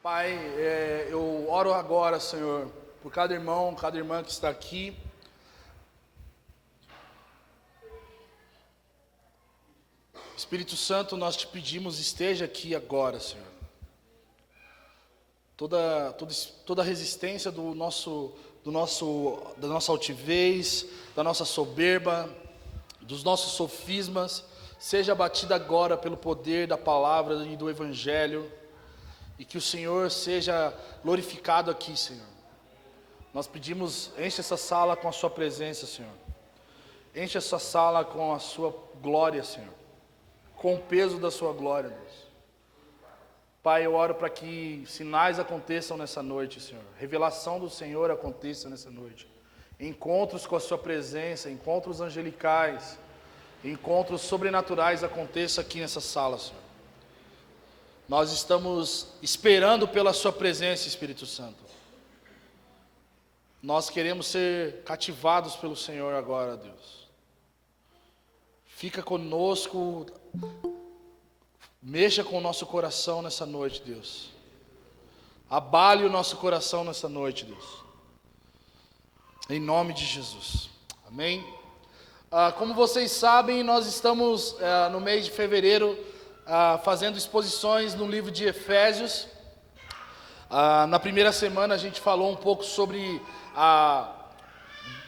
Pai, eu oro agora, Senhor, por cada irmão, cada irmã que está aqui. Espírito Santo, nós te pedimos, esteja aqui agora, Senhor. Toda resistência da nossa altivez, da nossa soberba, dos nossos sofismas, seja abatida agora pelo poder da palavra e do Evangelho, e que o Senhor seja glorificado aqui, Senhor. Nós pedimos, enche essa sala com a sua presença, Senhor. Enche essa sala com a sua glória, Senhor. Com o peso da sua glória, Deus. Pai, eu oro para que sinais aconteçam nessa noite, Senhor. Revelação do Senhor aconteça nessa noite. Encontros com a sua presença, encontros angelicais, encontros sobrenaturais aconteçam aqui nessa sala, Senhor. Nós estamos esperando pela sua presença, Espírito Santo. Nós queremos ser cativados pelo Senhor agora, Deus. Fica conosco, mexa com o nosso coração nessa noite, Deus. Abale o nosso coração nessa noite, Deus. Em nome de Jesus. Amém? Como vocês sabem, nós estamos no mês de fevereiro fazendo exposições no livro de Efésios. Na primeira semana a gente falou um pouco sobre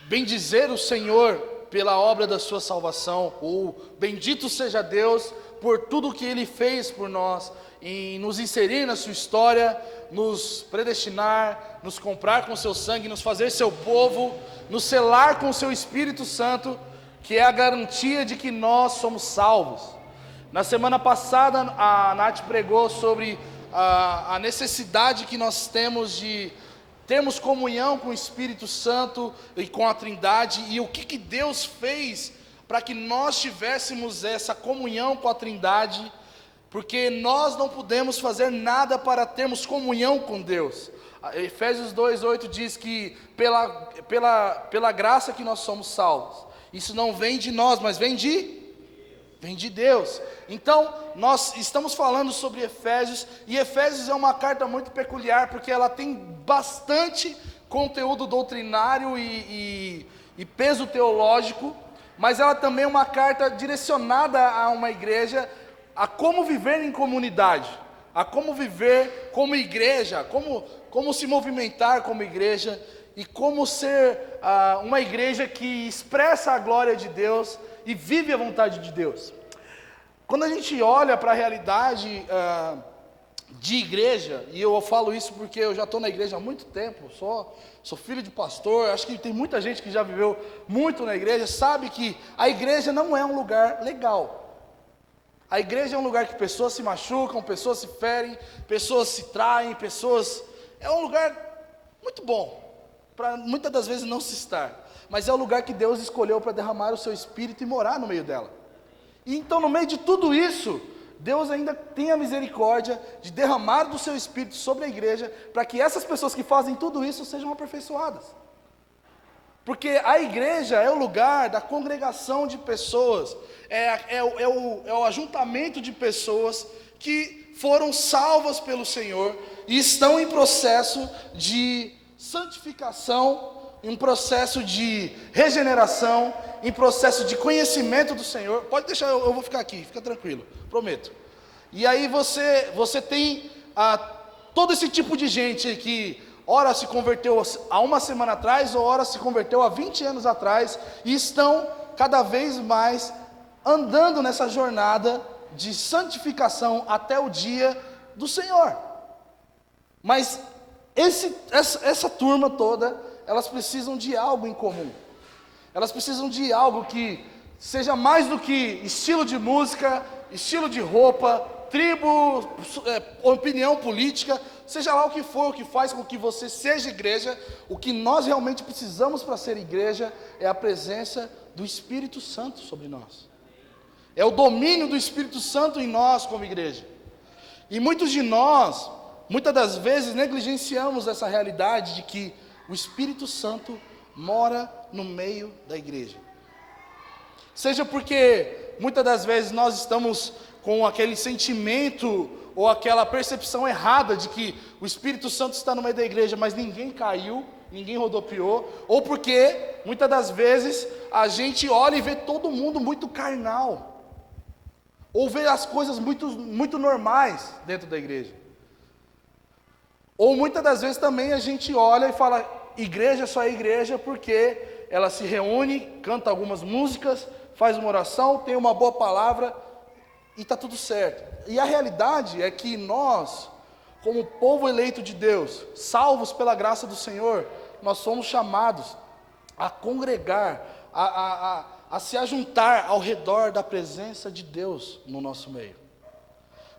bendizer o Senhor pela obra da sua salvação, ou bendito seja Deus por tudo que Ele fez por nós, em nos inserir na sua história, nos predestinar, nos comprar com seu sangue, nos fazer seu povo, nos selar com o seu Espírito Santo, que é a garantia de que nós somos salvos. Na semana passada a Nath pregou sobre a necessidade que nós temos de termos comunhão com o Espírito Santo e com a Trindade, e o que Deus fez para que nós tivéssemos essa comunhão com a Trindade, porque nós não podemos fazer nada para termos comunhão com Deus. Efésios 2:8 diz que pela graça que nós somos salvos. Isso não vem de nós, mas vem de Deus. Então, nós estamos falando sobre Efésios, e Efésios é uma carta muito peculiar, porque ela tem bastante conteúdo doutrinário e peso teológico, mas ela também é uma carta direcionada a uma igreja, a como viver em comunidade, a como viver como igreja, como se movimentar como igreja, e como ser uma igreja que expressa a glória de Deus e vive a vontade de Deus. Quando a gente olha para a realidade de igreja, e eu falo isso porque eu já estou na igreja há muito tempo, sou filho de pastor, acho que tem muita gente que já viveu muito na igreja, sabe que a igreja não é um lugar legal. A igreja é um lugar que pessoas se machucam, pessoas se ferem, pessoas se traem, é um lugar muito bom, para muitas das vezes não se estar, mas é o lugar que Deus escolheu para derramar o seu Espírito e morar no meio dela. E então, no meio de tudo isso, Deus ainda tem a misericórdia de derramar do seu Espírito sobre a igreja, para que essas pessoas que fazem tudo isso sejam aperfeiçoadas. Porque a igreja é o lugar da congregação de pessoas, é o ajuntamento de pessoas que foram salvas pelo Senhor e estão em processo de santificação, em processo de regeneração, em processo de conhecimento do Senhor. Pode deixar, eu vou ficar aqui, fica tranquilo, prometo. E aí você tem todo esse tipo de gente que ora se converteu há uma semana atrás, ou ora se converteu há 20 anos atrás, e estão cada vez mais andando nessa jornada de santificação até o dia do Senhor. Mas essa turma toda, elas precisam de algo em comum. Elas precisam de algo que seja mais do que estilo de música, estilo de roupa, tribo, opinião política, seja lá o que for, o que faz com que você seja igreja. O que nós realmente precisamos para ser igreja é a presença do Espírito Santo sobre nós. É o domínio do Espírito Santo em nós como igreja. E muitos de nós, muitas das vezes, negligenciamos essa realidade de que o Espírito Santo mora no meio da igreja. Seja porque muitas das vezes nós estamos com aquele sentimento ou aquela percepção errada de que o Espírito Santo está no meio da igreja, mas ninguém caiu, ninguém rodopiou, ou porque, muitas das vezes, a gente olha e vê todo mundo muito carnal, ou vê as coisas muito normais dentro da igreja. Ou muitas das vezes também a gente olha e fala, igreja só é igreja porque ela se reúne, canta algumas músicas, faz uma oração, tem uma boa palavra e está tudo certo. E a realidade é que nós, como povo eleito de Deus, salvos pela graça do Senhor, nós somos chamados a congregar, a se ajuntar ao redor da presença de Deus no nosso meio.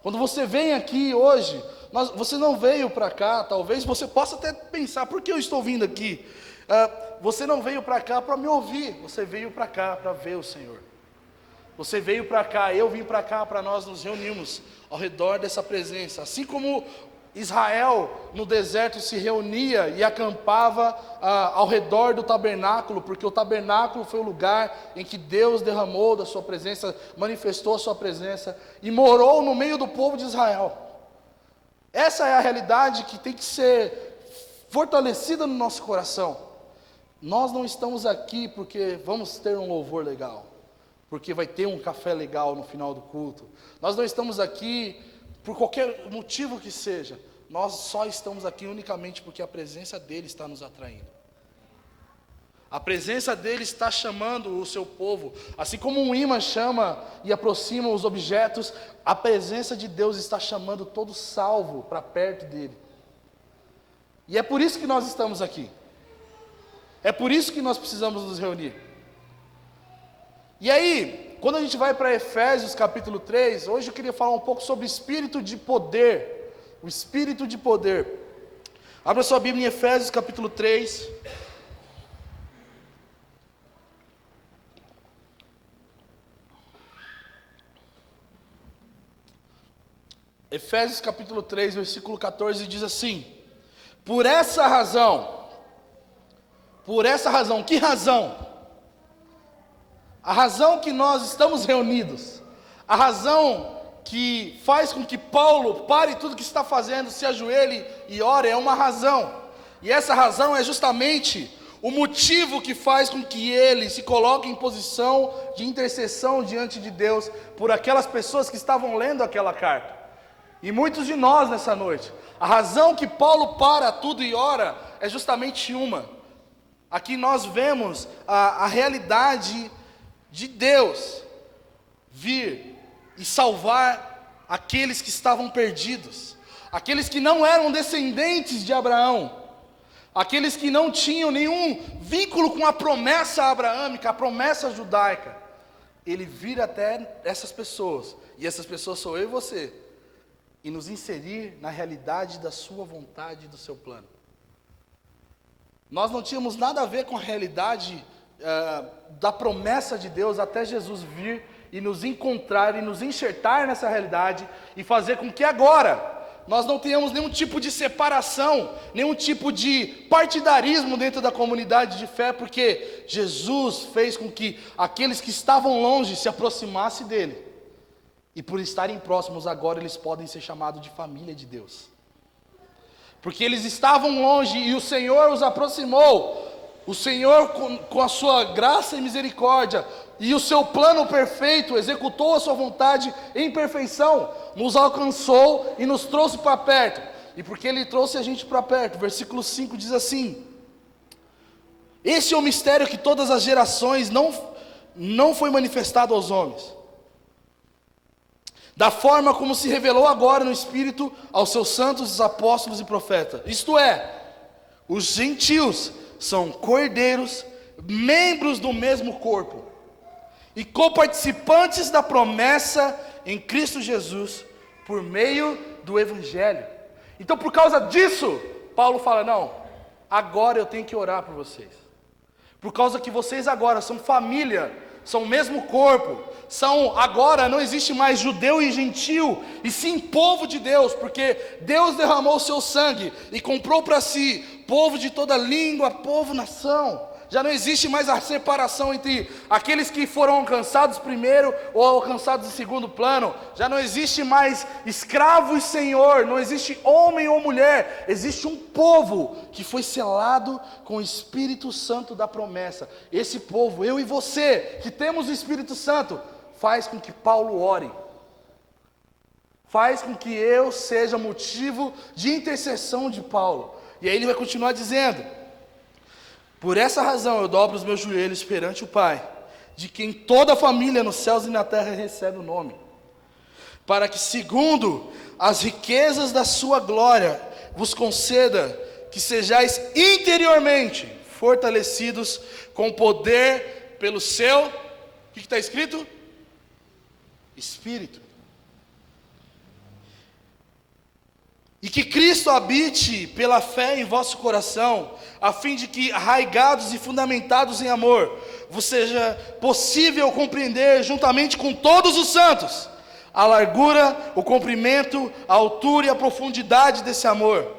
Quando você vem aqui hoje, você não veio para cá, talvez você possa até pensar, por que eu estou vindo aqui? Você não veio para cá para me ouvir, você veio para cá para ver o Senhor. Você veio para cá, eu vim para cá para nós nos reunirmos ao redor dessa presença. Assim como Israel no deserto se reunia e acampava ao redor do tabernáculo, porque o tabernáculo foi o lugar em que Deus derramou da sua presença, manifestou a sua presença e morou no meio do povo de Israel. Essa é a realidade que tem que ser fortalecida no nosso coração. Nós não estamos aqui porque vamos ter um louvor legal, porque vai ter um café legal no final do culto. Nós não estamos aqui por qualquer motivo que seja. Nós só estamos aqui unicamente porque a presença dele está nos atraindo. A presença dele está chamando o seu povo. Assim como um imã chama e aproxima os objetos, a presença de Deus está chamando todo salvo para perto dele. E é por isso que nós estamos aqui. É por isso que nós precisamos nos reunir. E aí, quando a gente vai para Efésios capítulo 3, hoje eu queria falar um pouco sobre o espírito de poder. O espírito de poder. Abra sua Bíblia em Efésios capítulo 3. Efésios capítulo 3, versículo 14 diz assim: por essa razão, que razão? A razão que nós estamos reunidos, a razão que faz com que Paulo pare tudo que está fazendo, se ajoelhe e ore, é uma razão. E essa razão é justamente o motivo que faz com que ele se coloque em posição de intercessão diante de Deus por aquelas pessoas que estavam lendo aquela carta. E muitos de nós nessa noite, a razão que Paulo para tudo e ora é justamente uma. Aqui nós vemos a realidade de Deus vir e salvar aqueles que estavam perdidos, aqueles que não eram descendentes de Abraão, aqueles que não tinham nenhum vínculo com a promessa abraâmica, a promessa judaica. Ele vir até essas pessoas, e essas pessoas sou eu e você, e nos inserir na realidade da sua vontade e do seu plano. Nós não tínhamos nada a ver com a realidade da promessa de Deus até Jesus vir e nos encontrar e nos enxertar nessa realidade e fazer com que agora nós não tenhamos nenhum tipo de separação, nenhum tipo de partidarismo dentro da comunidade de fé, porque Jesus fez com que aqueles que estavam longe se aproximassem dele, e por estarem próximos agora eles podem ser chamados de família de Deus, porque eles estavam longe e o Senhor os aproximou. O Senhor, com a sua graça e misericórdia e o seu plano perfeito, executou a sua vontade em perfeição, nos alcançou e nos trouxe para perto. E porque Ele trouxe a gente para perto, versículo 5 diz assim: esse é o mistério que todas as gerações não foi manifestado aos homens, da forma como se revelou agora no Espírito aos seus santos, apóstolos e profetas. Isto é, os gentios são cordeiros, membros do mesmo corpo, e coparticipantes da promessa em Cristo Jesus, por meio do Evangelho. Então, por causa disso, Paulo fala: não, agora eu tenho que orar por vocês, por causa que vocês agora são família, são o mesmo corpo, agora não existe mais judeu e gentil, e sim povo de Deus, porque Deus derramou o seu sangue e comprou para si povo de toda língua, povo, nação. Já não existe mais a separação entre aqueles que foram alcançados primeiro ou alcançados em segundo plano. Já não existe mais escravo e senhor, não existe homem ou mulher. Existe um povo que foi selado com o Espírito Santo da promessa. Esse povo, eu e você, que temos o Espírito Santo, faz com que Paulo ore. Faz com que eu seja motivo de intercessão de Paulo. E aí ele vai continuar dizendo: por essa razão eu dobro os meus joelhos perante o Pai, de quem toda a família nos céus e na terra recebe o nome, para que segundo as riquezas da sua glória vos conceda que sejais interiormente fortalecidos com poder pelo seu, o que está escrito? Espírito. E que Cristo habite pela fé em vosso coração, a fim de que, arraigados e fundamentados em amor, vos seja possível compreender, juntamente com todos os santos, a largura, o comprimento, a altura e a profundidade desse amor.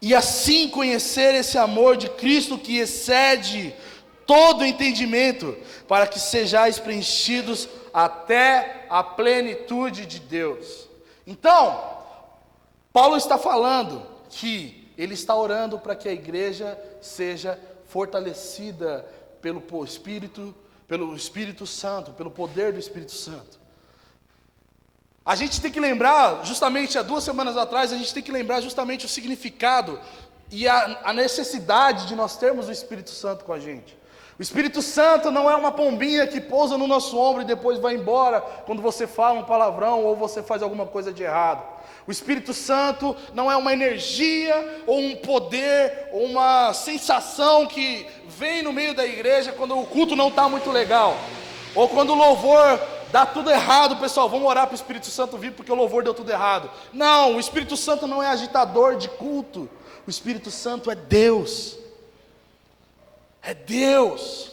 E assim conhecer esse amor de Cristo que excede todo entendimento, para que sejais preenchidos até a plenitude de Deus. Então, Paulo está falando que ele está orando para que a igreja seja fortalecida pelo Espírito Santo, pelo poder do Espírito Santo. A gente tem que lembrar, justamente há 2 semanas atrás, a gente tem que lembrar justamente o significado e a necessidade de nós termos o Espírito Santo com a gente. O Espírito Santo não é uma pombinha que pousa no nosso ombro e depois vai embora quando você fala um palavrão ou você faz alguma coisa de errado. O Espírito Santo não é uma energia ou um poder ou uma sensação que vem no meio da igreja quando o culto não está muito legal, ou quando o louvor dá tudo errado. Pessoal, vamos orar para o Espírito Santo vir porque o louvor deu tudo errado. Não, o Espírito Santo não é agitador de culto. O Espírito Santo é Deus. É Deus.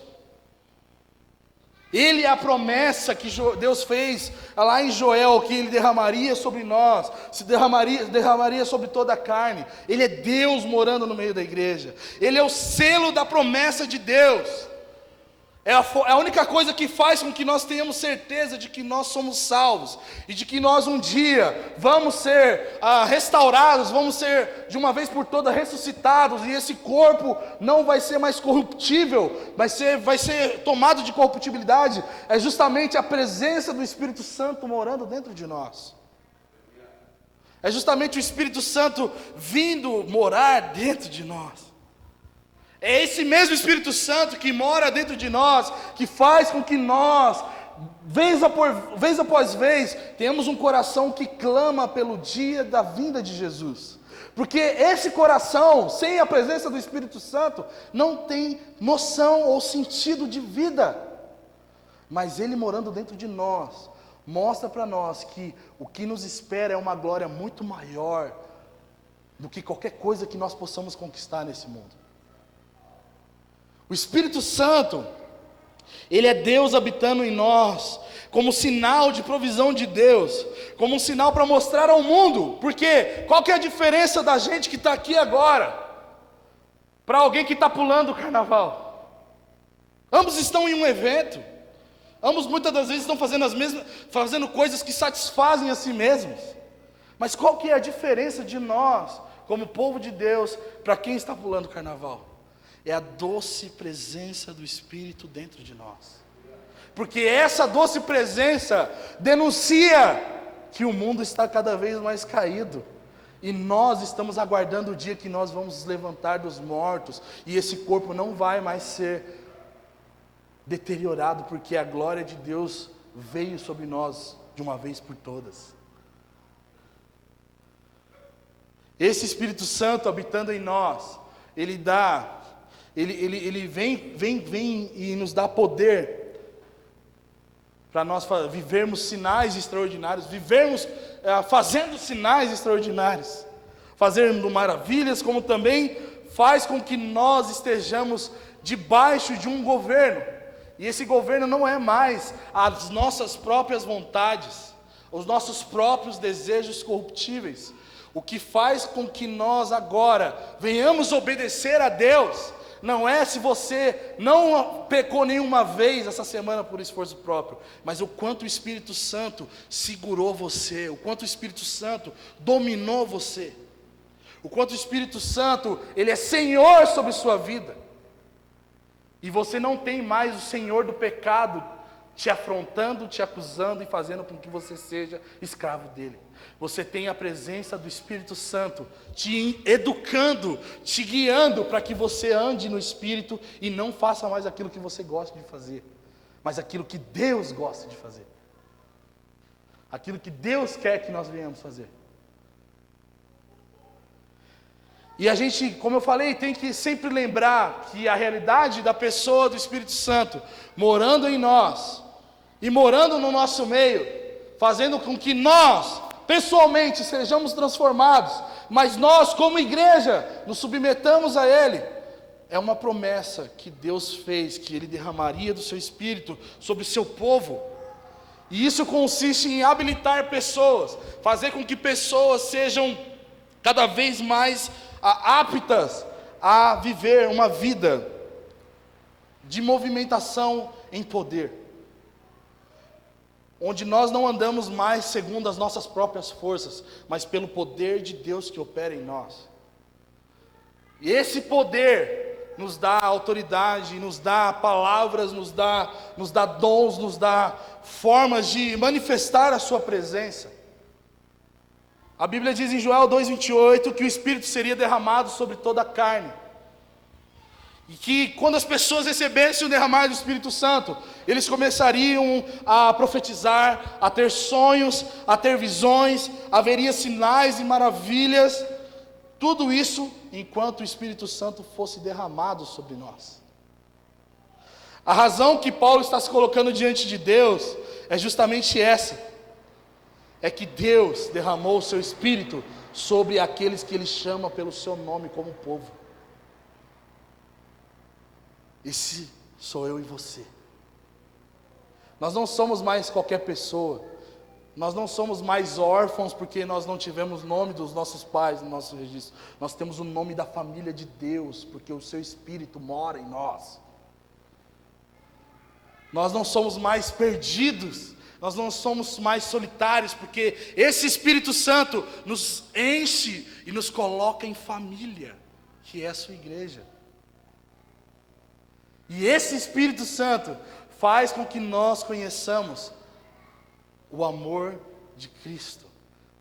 Ele é a promessa que Deus fez lá em Joel, que Ele derramaria sobre nós, derramaria sobre toda a carne. Ele é Deus morando no meio da igreja. Ele é o selo da promessa de Deus. É a única coisa que faz com que nós tenhamos certeza de que nós somos salvos e de que nós um dia vamos ser restaurados, vamos ser de uma vez por todas ressuscitados, e esse corpo não vai ser mais corruptível, vai ser tomado de corruptibilidade. É justamente a presença do Espírito Santo morando dentro de nós. É justamente o Espírito Santo vindo morar dentro de nós. É esse mesmo Espírito Santo que mora dentro de nós, que faz com que nós, vez após vez, tenhamos um coração que clama pelo dia da vinda de Jesus. Porque esse coração, sem a presença do Espírito Santo, não tem noção ou sentido de vida. Mas Ele morando dentro de nós, mostra para nós que o que nos espera é uma glória muito maior do que qualquer coisa que nós possamos conquistar nesse mundo. O Espírito Santo, Ele é Deus habitando em nós, como sinal de provisão de Deus, como um sinal para mostrar ao mundo. Porque qual que é a diferença da gente que está aqui agora para alguém que está pulando o carnaval? Ambos estão em um evento, ambos muitas das vezes estão fazendo coisas que satisfazem a si mesmos. Mas qual que é a diferença de nós, como povo de Deus, para quem está pulando o carnaval? É a doce presença do Espírito dentro de nós. Porque essa doce presença denuncia que o mundo está cada vez mais caído. E nós estamos aguardando o dia que nós vamos nos levantar dos mortos. E esse corpo não vai mais ser deteriorado, porque a glória de Deus veio sobre nós de uma vez por todas. Esse Espírito Santo habitando em nós, Ele vem e nos dá poder para nós vivermos sinais extraordinários, vivermos fazendo sinais extraordinários, fazendo maravilhas, como também faz com que nós estejamos debaixo de um governo, e esse governo não é mais as nossas próprias vontades, os nossos próprios desejos corruptíveis. O que faz com que nós agora venhamos obedecer a Deus não é se você não pecou nenhuma vez essa semana por esforço próprio, mas o quanto o Espírito Santo segurou você, o quanto o Espírito Santo dominou você, o quanto o Espírito Santo, ele é Senhor sobre sua vida, e você não tem mais o Senhor do pecado te afrontando, te acusando e fazendo com que você seja escravo dele. Você tem a presença do Espírito Santo te educando, te guiando para que você ande no Espírito e não faça mais aquilo que você gosta de fazer, mas aquilo que Deus gosta de fazer, aquilo que Deus quer que nós venhamos fazer. E a gente, como eu falei, tem que sempre lembrar que a realidade da pessoa do Espírito Santo morando em nós e morando no nosso meio, fazendo com que nós pessoalmente sejamos transformados, mas nós como igreja nos submetamos a Ele, é uma promessa que Deus fez, que Ele derramaria do seu Espírito sobre o seu povo. E isso consiste em habilitar pessoas, fazer com que pessoas sejam cada vez mais aptas a viver uma vida de movimentação em poder, onde nós não andamos mais segundo as nossas próprias forças, mas pelo poder de Deus que opera em nós. E esse poder nos dá autoridade, nos dá palavras, nos dá dons, nos dá formas de manifestar a sua presença. A Bíblia diz em Joel 2,28 que o Espírito seria derramado sobre toda a carne. E que quando as pessoas recebessem o derramar do Espírito Santo, eles começariam a profetizar, a ter sonhos, a ter visões, haveria sinais e maravilhas. Tudo isso enquanto o Espírito Santo fosse derramado sobre nós. A razão que Paulo está se colocando diante de Deus é justamente essa. É que Deus derramou o seu Espírito sobre aqueles que Ele chama pelo seu nome como povo. Esse sou eu e você. Nós não somos mais qualquer pessoa. Nós não somos mais órfãos porque nós não tivemos nome dos nossos pais no nosso registro. Nós temos o nome da família de Deus, porque o seu Espírito mora em nós. Nós não somos mais perdidos. Nós não somos mais solitários, porque esse Espírito Santo nos enche e nos coloca em família, que é a sua igreja. E esse Espírito Santo faz com que nós conheçamos o amor de Cristo,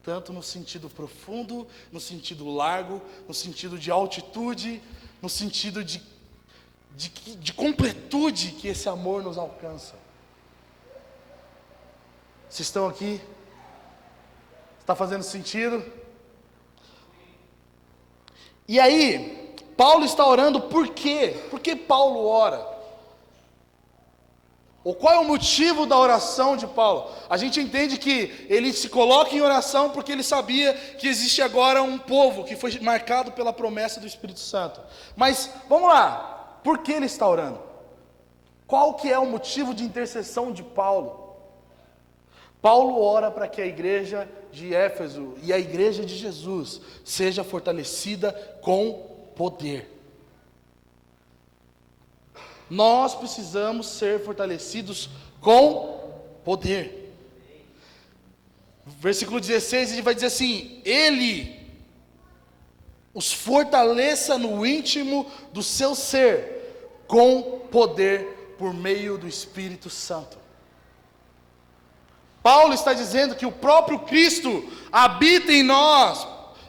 tanto no sentido profundo, no sentido largo, no sentido de altitude, no sentido de completude que esse amor nos alcança. Vocês estão aqui? Está fazendo sentido? E aí, Paulo está orando por quê? Por que Paulo ora? Ou qual é o motivo da oração de Paulo? A gente entende que ele se coloca em oração porque ele sabia que existe agora um povo que foi marcado pela promessa do Espírito Santo. Mas, vamos lá, por que ele está orando? Qual que é o motivo de intercessão de Paulo? Paulo ora para que a igreja de Éfeso e a igreja de Jesus seja fortalecida com poder. Nós precisamos ser fortalecidos com poder. Versículo 16, ele vai dizer assim: Ele os fortaleça no íntimo do seu ser, com poder por meio do Espírito Santo. Paulo está dizendo que o próprio Cristo habita em nós,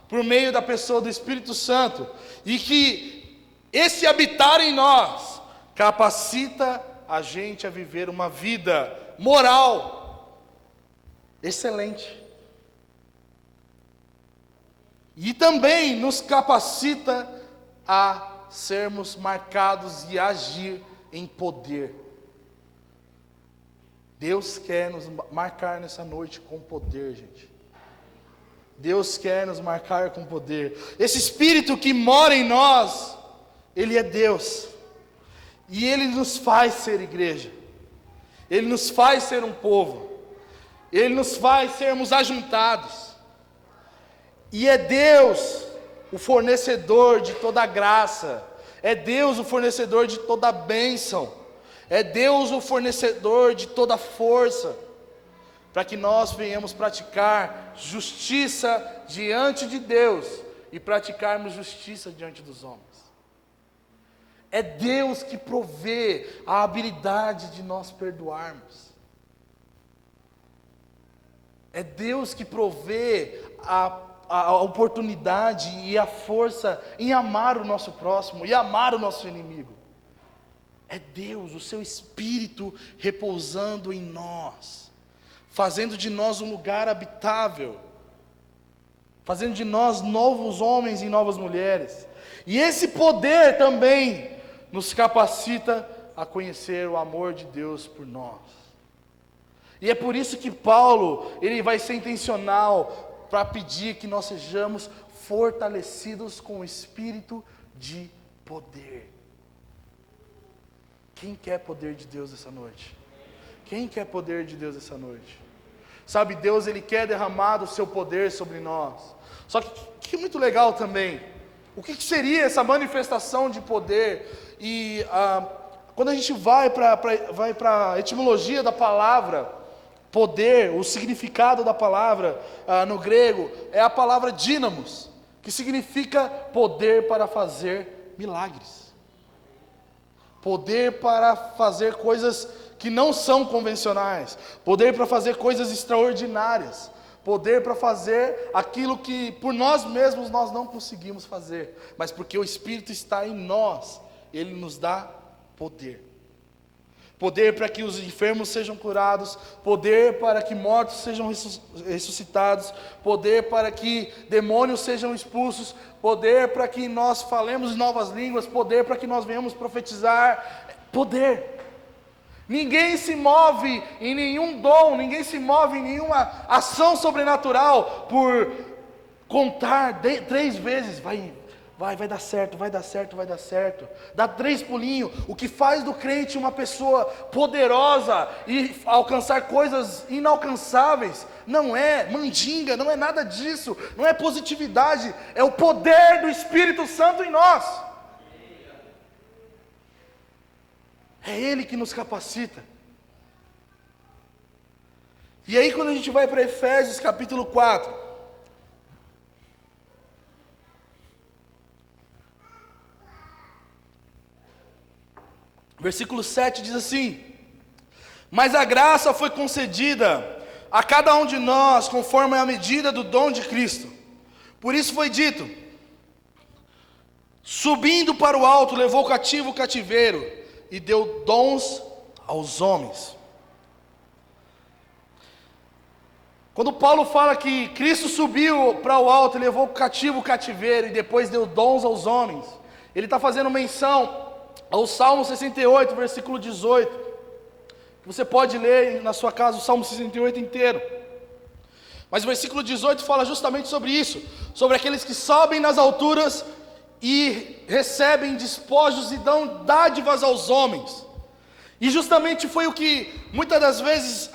por meio da pessoa do Espírito Santo, e que esse habitar em nós capacita a gente a viver uma vida moral excelente. E também nos capacita a sermos marcados e agir em poder. Deus quer nos marcar nessa noite com poder, gente. Deus quer nos marcar com poder. Esse Espírito que mora em nós, Ele é Deus. E Ele nos faz ser igreja. Ele nos faz ser um povo. Ele nos faz sermos ajuntados. E é Deus o fornecedor de toda a graça. É Deus o fornecedor de toda bênção. É Deus o fornecedor de toda força, para que nós venhamos praticar justiça diante de Deus e praticarmos justiça diante dos homens. É Deus que provê a habilidade de nós perdoarmos. É Deus que provê a oportunidade e a força em amar o nosso próximo e amar o nosso inimigo. É Deus, o seu Espírito repousando em nós, fazendo de nós um lugar habitável, fazendo de nós novos homens e novas mulheres. E esse poder também nos capacita a conhecer o amor de Deus por nós. E é por isso que Paulo, ele vai ser intencional para pedir que nós sejamos fortalecidos com o espírito de poder. Quem quer poder de Deus essa noite? Quem quer poder de Deus essa noite? Sabe, Deus, ele quer derramar o seu poder sobre nós. Só que é muito legal também. O que seria essa manifestação de poder? E quando a gente vai para a etimologia da palavra poder, o significado da palavra no grego, é a palavra dínamos, que significa poder para fazer milagres. Poder para fazer coisas que não são convencionais. Poder para fazer coisas extraordinárias. Poder para fazer aquilo que por nós mesmos nós não conseguimos fazer. Mas porque o Espírito está em nós, Ele nos dá poder. Poder para que os enfermos sejam curados, poder para que mortos sejam ressuscitados, poder para que demônios sejam expulsos, poder para que nós falemos novas línguas, poder para que nós venhamos profetizar, poder. Ninguém se move em nenhum dom, ninguém se move em nenhuma ação sobrenatural por contar 3 vezes, vai dar certo, vai dar certo, vai dar certo. Dá 3 pulinhos. O que faz do crente uma pessoa poderosa e alcançar coisas inalcançáveis não é mandinga, não é nada disso, não é positividade, é o poder do Espírito Santo em nós. É Ele que nos capacita. E aí quando a gente vai para Efésios capítulo 4, versículo 7 diz assim: mas a graça foi concedida a cada um de nós conforme a medida do dom de Cristo. Por isso foi dito: subindo para o alto, levou cativo o cativeiro e deu dons aos homens. Quando Paulo fala que Cristo subiu para o alto e levou cativo o cativeiro e depois deu dons aos homens, ele está fazendo menção ao Salmo 68, versículo 18. Você pode ler na sua casa o Salmo 68 inteiro. Mas o versículo 18 fala justamente sobre isso, sobre aqueles que sobem nas alturas e recebem despojos e dão dádivas aos homens. E justamente foi o que muitas das vezes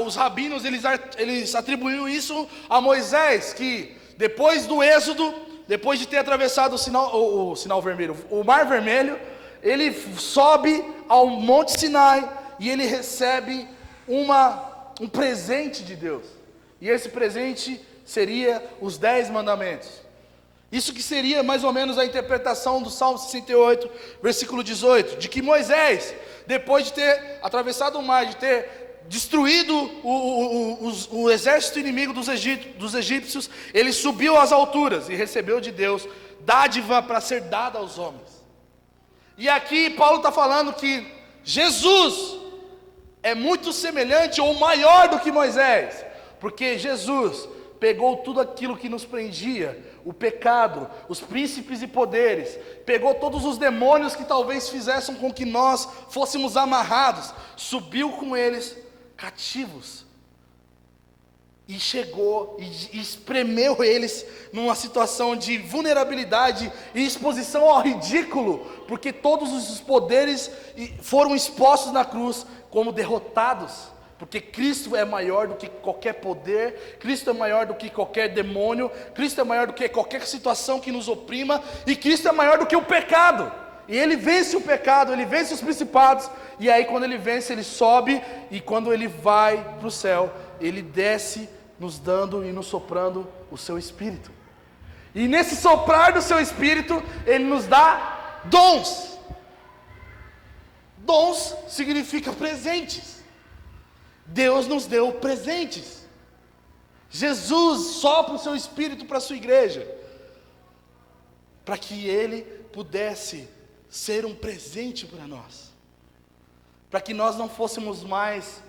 os rabinos eles atribuíram isso a Moisés, que depois do Êxodo, depois de ter atravessado o sinal vermelho, o Mar Vermelho, ele sobe ao Monte Sinai e ele recebe um presente de Deus. E esse presente seria os 10 mandamentos. Isso que seria mais ou menos a interpretação do Salmo 68, versículo 18, de que Moisés, depois de ter atravessado o mar, de ter destruído o exército inimigo dos egípcios, ele subiu às alturas e recebeu de Deus dádiva para ser dada aos homens. E aqui Paulo está falando que Jesus é muito semelhante ou maior do que Moisés, porque Jesus pegou tudo aquilo que nos prendia, o pecado, os príncipes e poderes, pegou todos os demônios que talvez fizessem com que nós fôssemos amarrados, subiu com eles cativos, e chegou e espremeu eles numa situação de vulnerabilidade e exposição ao ridículo, porque todos os poderes foram expostos na cruz como derrotados, porque Cristo é maior do que qualquer poder, Cristo é maior do que qualquer demônio, Cristo é maior do que qualquer situação que nos oprima, e Cristo é maior do que o pecado. E ele vence o pecado, ele vence os principados. E aí quando ele vence, ele sobe. E quando ele vai para o céu, ele desce nos dando e nos soprando o seu Espírito. E nesse soprar do seu Espírito, ele nos dá dons. Dons significa presentes. Deus nos deu presentes. Jesus sopra o seu Espírito para a sua igreja, para que ele pudesse ser um presente para nós, para que nós não fôssemos mais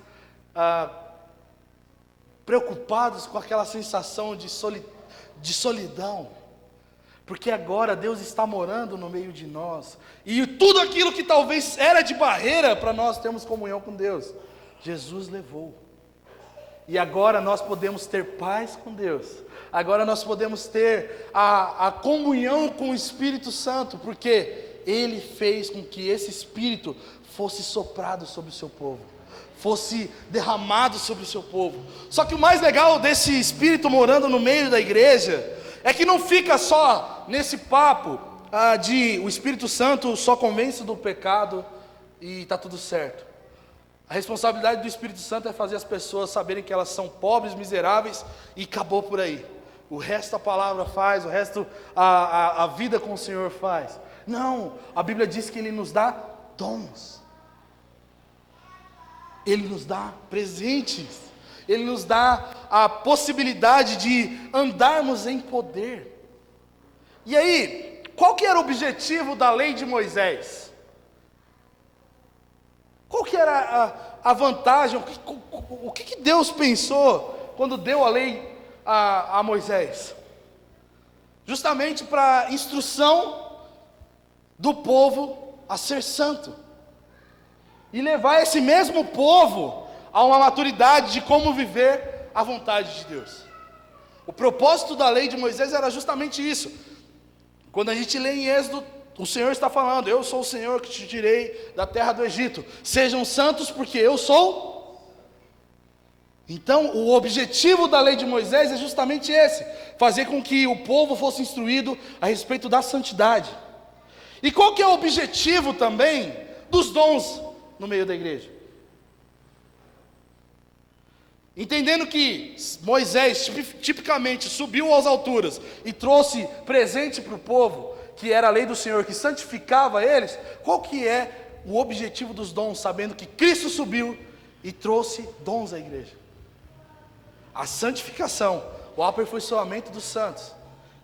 preocupados com aquela sensação de solidão, porque agora Deus está morando no meio de nós, e tudo aquilo que talvez era de barreira para nós termos comunhão com Deus, Jesus levou. E agora nós podemos ter paz com Deus. Agora nós podemos ter a comunhão com o Espírito Santo, porque Ele fez com que esse Espírito fosse soprado sobre o seu povo, fosse derramado sobre o seu povo. Só que o mais legal desse Espírito morando no meio da igreja é que não fica só nesse papo de o Espírito Santo só convence do pecado e está tudo certo. A responsabilidade do Espírito Santo é fazer as pessoas saberem que elas são pobres, miseráveis, e acabou por aí. O resto a palavra faz, o resto a vida com o Senhor faz. Não, a Bíblia diz que Ele nos dá dons. Ele nos dá presentes. Ele nos dá a possibilidade de andarmos em poder. E aí, qual que era o objetivo da lei de Moisés? Qual que era a vantagem? O que Deus pensou quando deu a lei a Moisés? Justamente para instrução do povo a ser santo. E levar esse mesmo povo a uma maturidade de como viver a vontade de Deus. O propósito da lei de Moisés era justamente isso. Quando a gente lê em Êxodo, o Senhor está falando: eu sou o Senhor que te tirei da terra do Egito. Sejam santos porque eu sou. Então o objetivo da lei de Moisés é justamente esse: fazer com que o povo fosse instruído a respeito da santidade. E qual que é o objetivo também dos dons no meio da igreja? Entendendo que Moisés tipicamente subiu às alturas e trouxe presente para o povo, que era a lei do Senhor, que santificava eles. Qual que é o objetivo dos dons, sabendo que Cristo subiu e trouxe dons à igreja? A santificação, o aperfeiçoamento dos santos,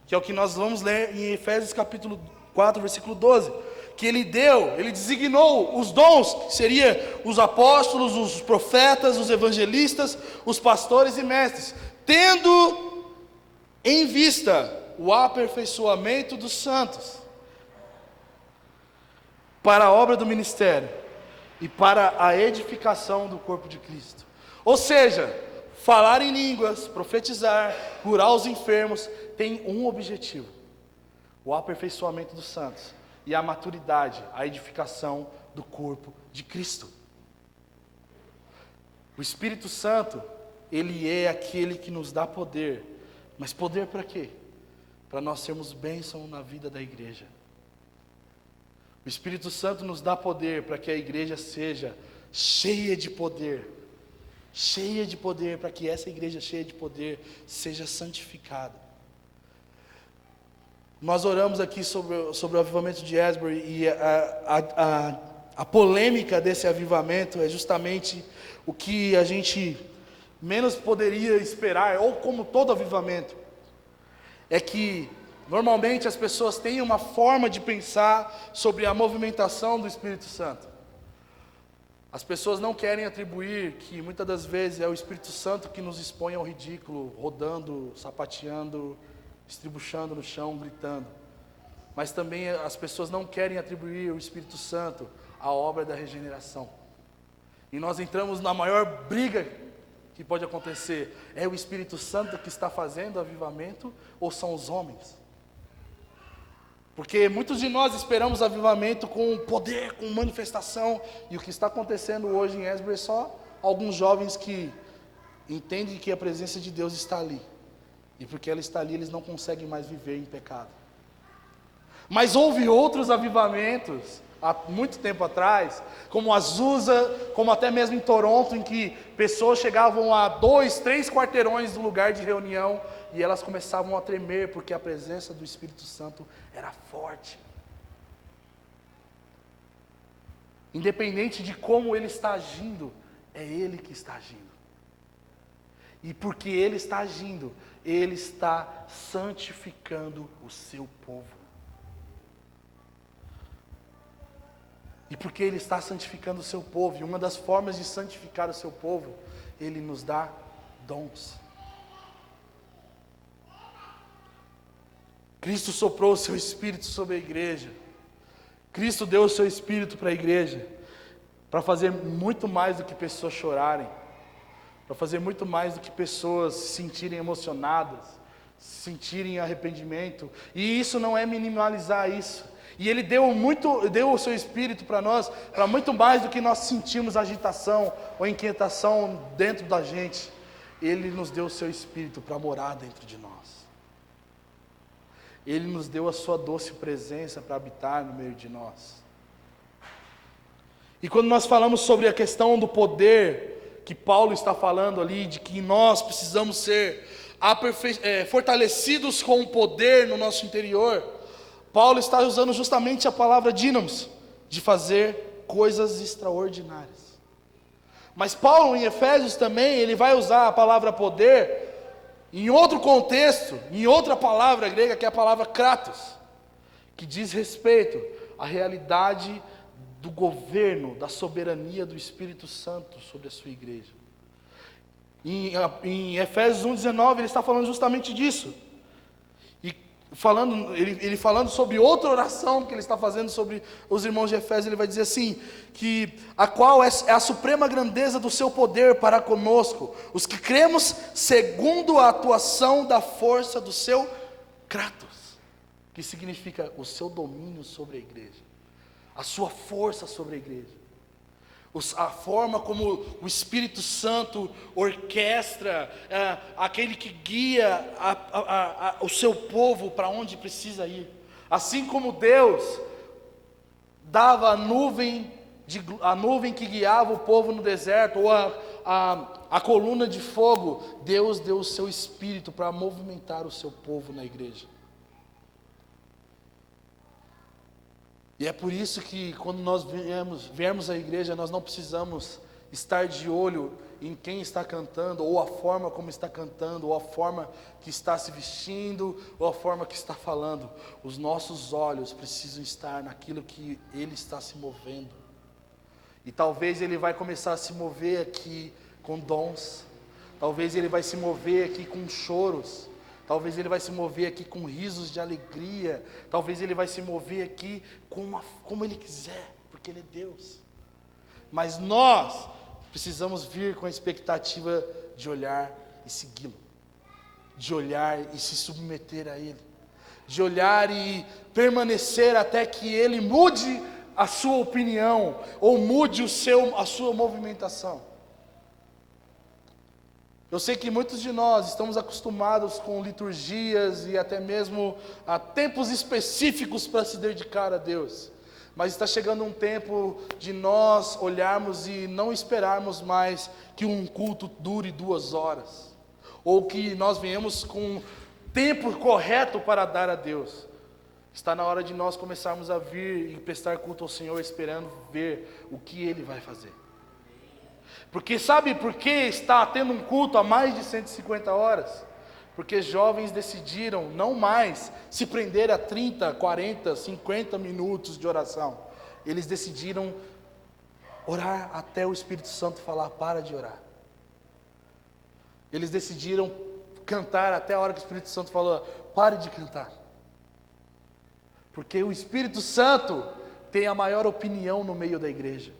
que é o que nós vamos ler em Efésios capítulo 4, versículo 12, que ele designou os dons, que seria os apóstolos, os profetas, os evangelistas, os pastores e mestres, tendo em vista o aperfeiçoamento dos santos, para a obra do ministério e para a edificação do corpo de Cristo. Ou seja, falar em línguas, profetizar, curar os enfermos, tem um objetivo: o aperfeiçoamento dos santos e a maturidade, a edificação do corpo de Cristo. O Espírito Santo, Ele é aquele que nos dá poder. Mas poder para quê? Para nós sermos bênção na vida da igreja. O Espírito Santo nos dá poder para que a igreja seja cheia de poder. Cheia de poder, para que essa igreja cheia de poder seja santificada. Nós oramos aqui sobre o avivamento de Asbury, e a polêmica desse avivamento é justamente o que a gente menos poderia esperar, ou como todo avivamento, é que normalmente as pessoas têm uma forma de pensar sobre a movimentação do Espírito Santo. As pessoas não querem atribuir que muitas das vezes é o Espírito Santo que nos expõe ao ridículo, rodando, sapateando, estribuchando no chão, gritando. Mas também as pessoas não querem atribuir o Espírito Santo à obra da regeneração. E nós entramos na maior briga que pode acontecer: é o Espírito Santo que está fazendo o avivamento ou são os homens? Porque muitos de nós esperamos avivamento com poder, com manifestação, e o que está acontecendo hoje em Asbury é só alguns jovens que entendem que a presença de Deus está ali, e porque ela está ali eles não conseguem mais viver em pecado. Mas houve outros avivamentos, há muito tempo atrás, como Azusa, como até mesmo em Toronto, em que pessoas chegavam a 2, 3 quarteirões do lugar de reunião, e elas começavam a tremer, porque a presença do Espírito Santo era forte. Independente de como ele está agindo, é ele que está agindo. E porque ele está agindo, ele está santificando o seu povo. E porque ele está santificando o seu povo, e uma das formas de santificar o seu povo, ele nos dá dons. Cristo soprou o seu Espírito sobre a igreja. Cristo deu o seu Espírito para a igreja, para fazer muito mais do que pessoas chorarem, para fazer muito mais do que pessoas se sentirem emocionadas, se sentirem arrependimento. E isso não é minimalizar isso. E Ele deu o seu Espírito para nós, para muito mais do que nós sentimos agitação ou inquietação dentro da gente. Ele nos deu o seu Espírito para morar dentro de nós. Ele nos deu a sua doce presença para habitar no meio de nós. E quando nós falamos sobre a questão do poder, que Paulo está falando ali, de que nós precisamos ser fortalecidos com o poder no nosso interior, Paulo está usando justamente a palavra dínamos, de fazer coisas extraordinárias. Mas Paulo em Efésios também, ele vai usar a palavra poder em outro contexto, em outra palavra grega, que é a palavra kratos, que diz respeito à realidade do governo, da soberania do Espírito Santo sobre a sua igreja. Em Efésios 1,19 ele está falando justamente disso. E ele falando sobre outra oração que ele está fazendo sobre os irmãos de Efésios, ele vai dizer assim, que a qual é a suprema grandeza do seu poder para conosco, os que cremos segundo a atuação da força do seu kratos, que significa o seu domínio sobre a igreja, a sua força sobre a igreja, a forma como o Espírito Santo orquestra, aquele que guia o seu povo para onde precisa ir. Assim como Deus dava a nuvem que guiava o povo no deserto, ou a coluna de fogo, Deus deu o seu Espírito para movimentar o seu povo na igreja. E é por isso que quando nós viermos à igreja, nós não precisamos estar de olho em quem está cantando, ou a forma como está cantando, ou a forma que está se vestindo, ou a forma que está falando. Os nossos olhos precisam estar naquilo que ele está se movendo. E talvez ele vai começar a se mover aqui com dons, talvez ele vai se mover aqui com choros, talvez ele vai se mover aqui com risos de alegria, talvez ele vai se mover aqui como ele quiser, porque ele é Deus. Mas nós precisamos vir com a expectativa de olhar e segui-lo, de olhar e se submeter a ele, de olhar e permanecer até que ele mude a sua opinião, ou mude a sua movimentação. Eu sei que muitos de nós estamos acostumados com liturgias e até mesmo a tempos específicos para se dedicar a Deus. Mas está chegando um tempo de nós olharmos e não esperarmos mais que um culto dure 2 horas. Ou que nós venhamos com o tempo correto para dar a Deus. Está na hora de nós começarmos a vir e prestar culto ao Senhor, esperando ver o que Ele vai fazer. Porque sabe por que está tendo um culto a mais de 150 horas? Porque jovens decidiram não mais se prender a 30, 40, 50 minutos de oração. Eles decidiram orar até o Espírito Santo falar, para de orar. Eles decidiram cantar até a hora que o Espírito Santo falou, pare de cantar. Porque o Espírito Santo tem a maior opinião no meio da igreja.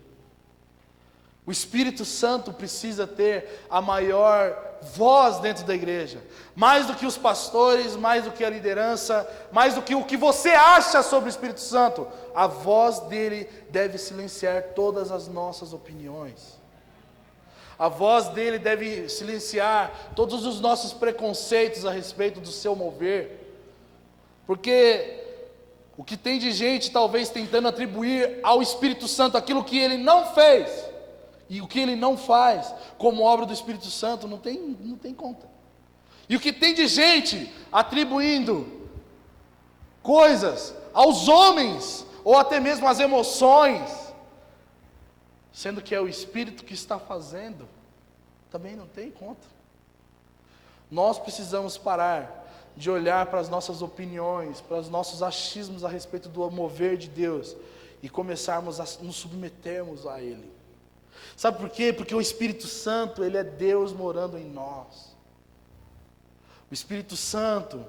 O Espírito Santo precisa ter a maior voz dentro da igreja. Mais do que os pastores, mais do que a liderança, mais do que o que você acha sobre o Espírito Santo. A voz dele deve silenciar todas as nossas opiniões. A voz dele deve silenciar todos os nossos preconceitos a respeito do seu mover. Porque O que tem de gente talvez tentando atribuir ao Espírito Santo aquilo que ele não fez, e o que ele não faz como obra do Espírito Santo, não tem conta. E o que tem de gente atribuindo coisas aos homens, ou até mesmo às emoções, sendo que é o Espírito que está fazendo, também não tem conta. Nós precisamos parar de olhar para as nossas opiniões, para os nossos achismos a respeito do mover de Deus, e começarmos a nos submetermos a Ele. Sabe por quê? Porque o Espírito Santo, Ele é Deus morando em nós. O Espírito Santo,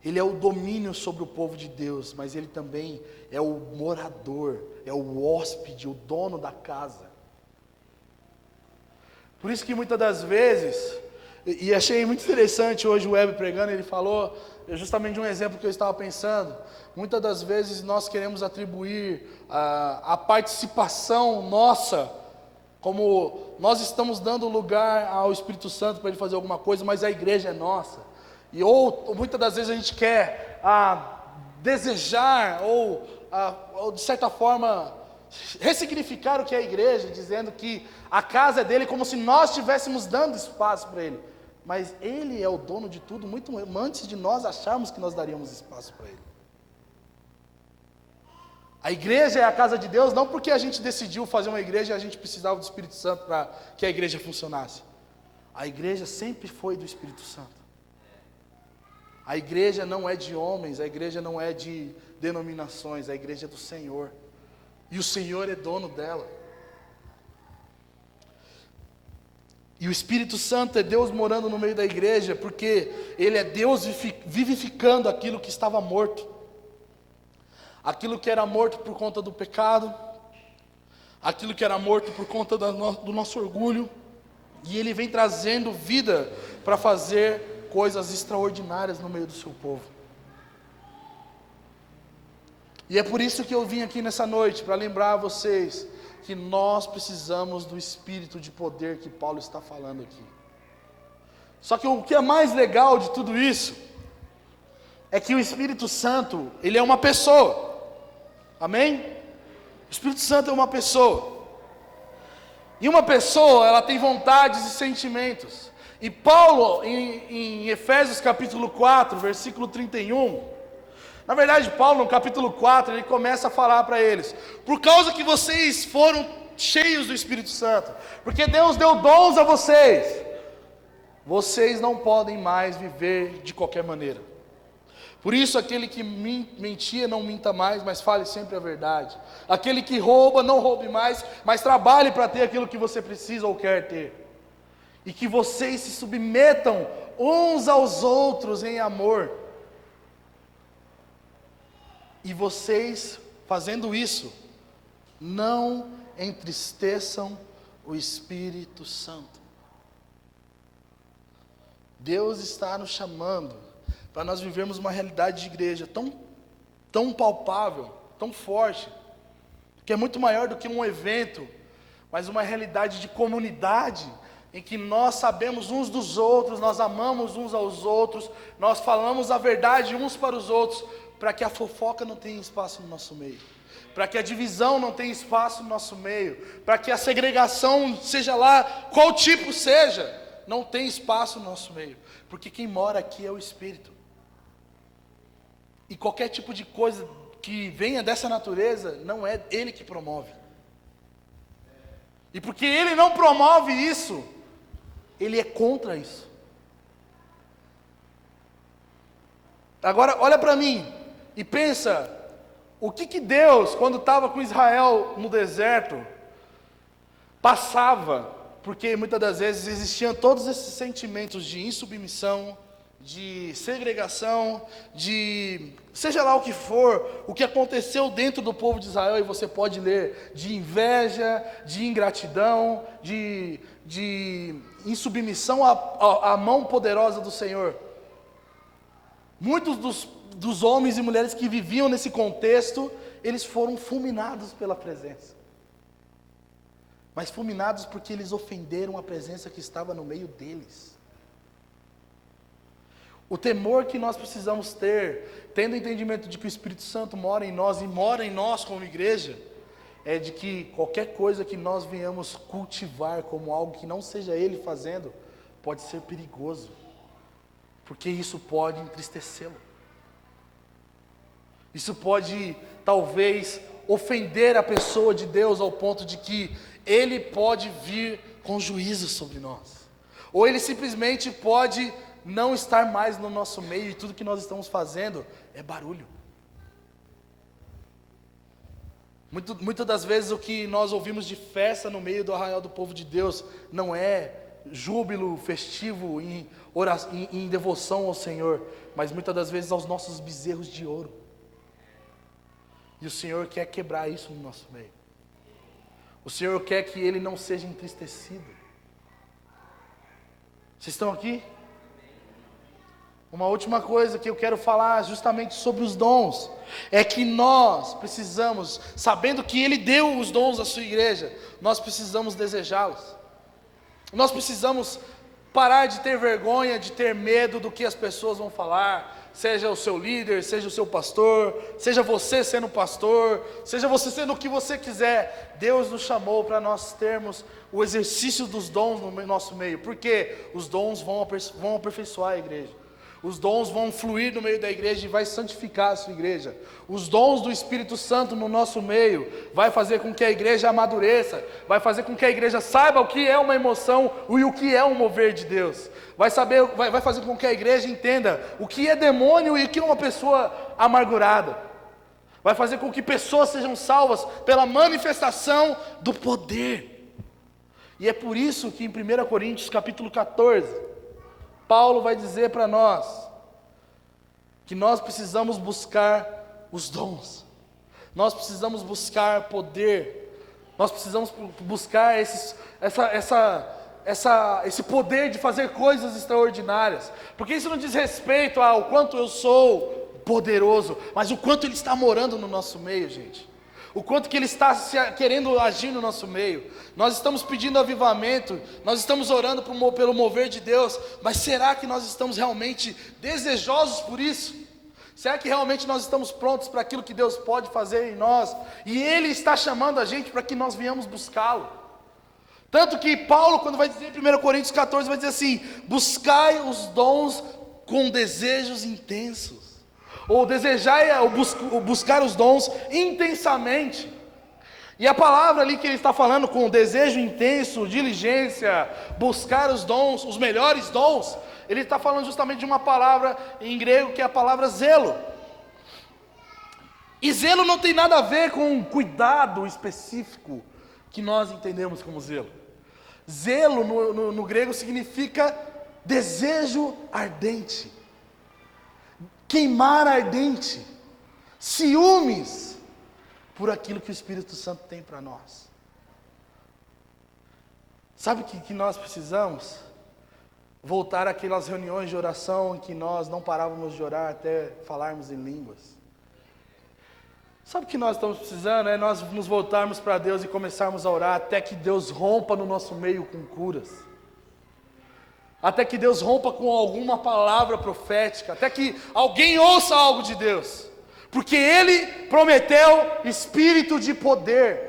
Ele é o domínio sobre o povo de Deus, mas Ele também é o morador, é o hóspede, o dono da casa. Por isso que muitas das vezes, e achei muito interessante hoje o Web pregando, ele falou justamente de um exemplo que eu estava pensando. Muitas das vezes nós queremos atribuir a participação nossa, como nós estamos dando lugar ao Espírito Santo para ele fazer alguma coisa, mas a igreja é nossa. Ou muitas das vezes a gente quer desejar, ou de certa forma ressignificar o que é a igreja, dizendo que a casa é dele, como se nós estivéssemos dando espaço para ele. Mas ele é o dono de tudo, muito antes de nós acharmos que nós daríamos espaço para ele. A igreja é a casa de Deus, não porque a gente decidiu fazer uma igreja e a gente precisava do Espírito Santo para que a igreja funcionasse. A igreja sempre foi do Espírito Santo. A igreja não é de homens, a igreja não é de denominações, a igreja é do Senhor. E o Senhor é dono dela. E o Espírito Santo é Deus morando no meio da igreja, porque Ele é Deus vivificando aquilo que estava morto. Aquilo que era morto por conta do pecado, aquilo que era morto por conta do nosso orgulho, e Ele vem trazendo vida para fazer coisas extraordinárias no meio do seu povo. E é por isso que eu vim aqui nessa noite, para lembrar a vocês que nós precisamos do espírito de poder que Paulo está falando aqui. Só que o que é mais legal de tudo isso é que o Espírito Santo, ele é uma pessoa. Amém? O Espírito Santo é uma pessoa. E uma pessoa, ela tem vontades e sentimentos. E Paulo, em Efésios capítulo 4, versículo 31, na verdade, Paulo, no capítulo 4, ele começa a falar para eles: por causa que vocês foram cheios do Espírito Santo, porque Deus deu dons a vocês, vocês não podem mais viver de qualquer maneira. Por isso, aquele que mentia, não minta mais, mas fale sempre a verdade. Aquele que rouba, não roube mais, mas trabalhe para ter aquilo que você precisa ou quer ter. E que vocês se submetam uns aos outros em amor. E vocês, fazendo isso, não entristeçam o Espírito Santo. Deus está nos chamando para nós vivermos uma realidade de igreja tão palpável, tão forte, que é muito maior do que um evento, mas uma realidade de comunidade, em que nós sabemos uns dos outros, nós amamos uns aos outros, nós falamos a verdade uns para os outros, para que a fofoca não tenha espaço no nosso meio, para que a divisão não tenha espaço no nosso meio, para que a segregação, seja lá qual tipo seja, não tenha espaço no nosso meio, porque quem mora aqui é o Espírito. E qualquer tipo de coisa que venha dessa natureza, não é Ele que promove. E porque Ele não promove isso, Ele é contra isso. Agora, olha para mim e pensa, o que Deus, quando estava com Israel no deserto, passava, porque muitas das vezes existiam todos esses sentimentos de insubmissão, de segregação, de seja lá o que for, o que aconteceu dentro do povo de Israel, e você pode ler, de inveja, de ingratidão, de insubmissão à mão poderosa do Senhor. Muitos dos homens e mulheres que viviam nesse contexto, eles foram fulminados pela presença. Mas fulminados porque eles ofenderam a presença que estava no meio deles. O temor que nós precisamos ter, tendo o entendimento de que o Espírito Santo mora em nós e mora em nós como igreja, é de que qualquer coisa que nós venhamos cultivar como algo que não seja Ele fazendo, pode ser perigoso, porque isso pode entristecê-lo. Isso pode, talvez, ofender a pessoa de Deus ao ponto de que Ele pode vir com juízo sobre nós. Ou Ele simplesmente pode não estar mais no nosso meio e tudo que nós estamos fazendo é barulho. Muitas das vezes o que nós ouvimos de festa no meio do arraial do povo de Deus não é júbilo festivo em devoção ao Senhor, mas muitas das vezes aos nossos bezerros de ouro. E o Senhor quer quebrar isso no nosso meio. O Senhor quer que Ele não seja entristecido. Vocês estão aqui? Uma última coisa que eu quero falar justamente sobre os dons, é que nós precisamos, sabendo que Ele deu os dons à sua igreja, nós precisamos desejá-los. Nós precisamos parar de ter vergonha, de ter medo do que as pessoas vão falar, seja o seu líder, seja o seu pastor, seja você sendo pastor, seja você sendo o que você quiser. Deus nos chamou para nós termos o exercício dos dons no nosso meio, porque os dons vão aperfeiçoar a igreja. Os dons vão fluir no meio da igreja e vai santificar a sua igreja. Os dons do Espírito Santo no nosso meio vai fazer com que a igreja amadureça, vai fazer com que a igreja saiba o que é uma emoção e o que é um mover de Deus. Vai fazer com que a igreja entenda o que é demônio e o que é uma pessoa amargurada. Vai fazer com que pessoas sejam salvas pela manifestação do poder. E é por isso que em 1 Coríntios capítulo 14, Paulo vai dizer para nós que nós precisamos buscar os dons, nós precisamos buscar poder, nós precisamos buscar esse poder de fazer coisas extraordinárias, porque isso não diz respeito ao quanto eu sou poderoso, mas o quanto Ele está morando no nosso meio, gente. O quanto que Ele está querendo agir no nosso meio. Nós estamos pedindo avivamento, nós estamos orando pelo mover de Deus, mas será que nós estamos realmente desejosos por isso? Será que realmente nós estamos prontos para aquilo que Deus pode fazer em nós? E Ele está chamando a gente para que nós venhamos buscá-lo. Tanto que Paulo, quando vai dizer em 1 Coríntios 14, vai dizer assim: buscai os dons com desejos intensos. Ou buscar os dons intensamente. E a palavra ali que ele está falando com desejo intenso, diligência, buscar os dons, os melhores dons, ele está falando justamente de uma palavra em grego que é a palavra zelo. E zelo não tem nada a ver com um cuidado específico que nós entendemos como zelo. Zelo no grego significa desejo ardente. Queimar ardente, ciúmes por aquilo que o Espírito Santo tem para nós. Sabe o que nós precisamos? Voltar àquelas reuniões de oração em que nós não parávamos de orar até falarmos em línguas. Sabe o que nós estamos precisando? É nós nos voltarmos para Deus e começarmos a orar até que Deus rompa no nosso meio com curas. Até que Deus rompa com alguma palavra profética, até que alguém ouça algo de Deus, porque Ele prometeu espírito de poder.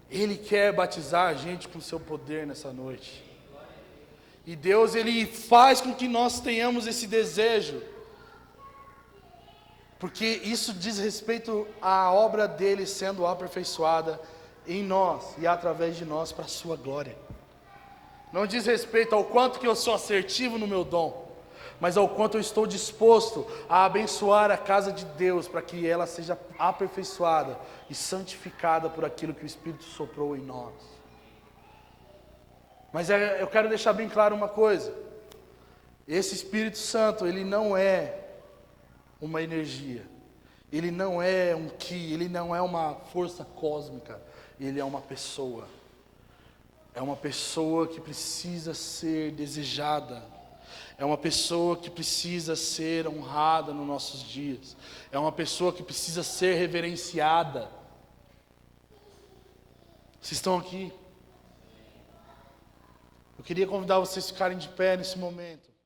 Ele quer batizar a gente com o seu poder nessa noite. E Deus, Ele faz com que nós tenhamos esse desejo, porque isso diz respeito à obra dEle sendo aperfeiçoada em nós e através de nós para a sua glória. Não diz respeito ao quanto que eu sou assertivo no meu dom, mas ao quanto eu estou disposto a abençoar a casa de Deus para que ela seja aperfeiçoada e santificada por aquilo que o Espírito soprou em nós. Mas eu quero deixar bem claro uma coisa: esse Espírito Santo, ele não é uma energia, ele não é um ki, ele não é uma força cósmica, ele é uma pessoa. É uma pessoa que precisa ser desejada. É uma pessoa que precisa ser honrada nos nossos dias. É uma pessoa que precisa ser reverenciada. Vocês estão aqui? Eu queria convidar vocês a ficarem de pé nesse momento.